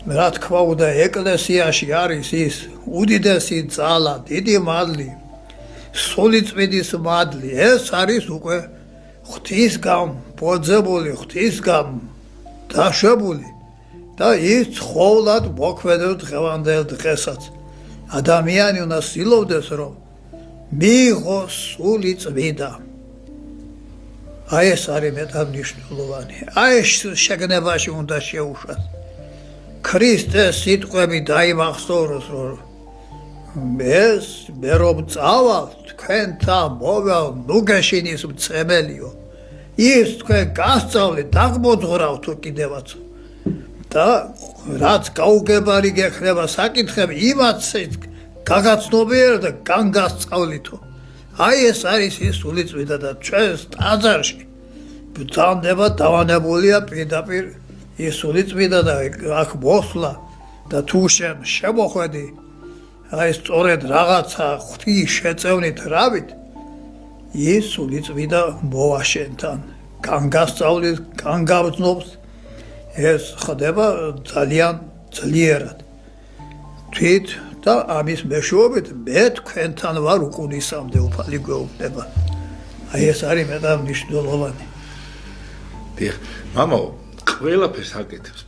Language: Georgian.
რა თქმა უნდა ეკლესიაში არის ის უდიდესი ძალა, დიდი მადლი, სულიწმიდის მადლი, ეს არის უკვე ღვთისგან ბოძებული, ღვთისგან დაშვებული და ის ცხოვლად მოქმედებს დღევანდელ დღესაც. ადამიანი უნდა ცდილობდეს, რომ მიიღოს სულიწმიდა. აი ეს არის მეტამნიშნულოვანი. აი ეს შეგნებაში უნდა შეუშვას. ქრისტეს სიტყვები დაიმახსოვროს, რომ ეს მე რომ წავალ თქვენთან მოვალ ნუგეშინის მწემელიო. ის თქვენ გასწავლეთ, დაგმოძღრავთ თუ კიდევაც. და რაც გაუგებარი გექნება საკითხები, იმაც გაგაცნობიერო და განგასწავლითო. აი ეს არის ის სულიწმიდა და ჩვენს ტაძარში ბრძანდება დავანებულია პირდაპირ ის სულიწმიდა და აქ მოსვლა და თუ შენ შემოხვედი აი სწორედ რაღაცა ღვთის შეწევნით რავით ის სულიწმიდა მოვა შენთან განგასწავლით, განგაბრძნობს ეს ხდება ძალიან ძლიერად თვით და ამის მეშვეობით მე თქვენთან ვარ უკუნისამდე უფალი გვეუბნება. აი ეს არის მეტამნიშნულოვანი. დიახ, მამაო, ყველაფერს აკეთებს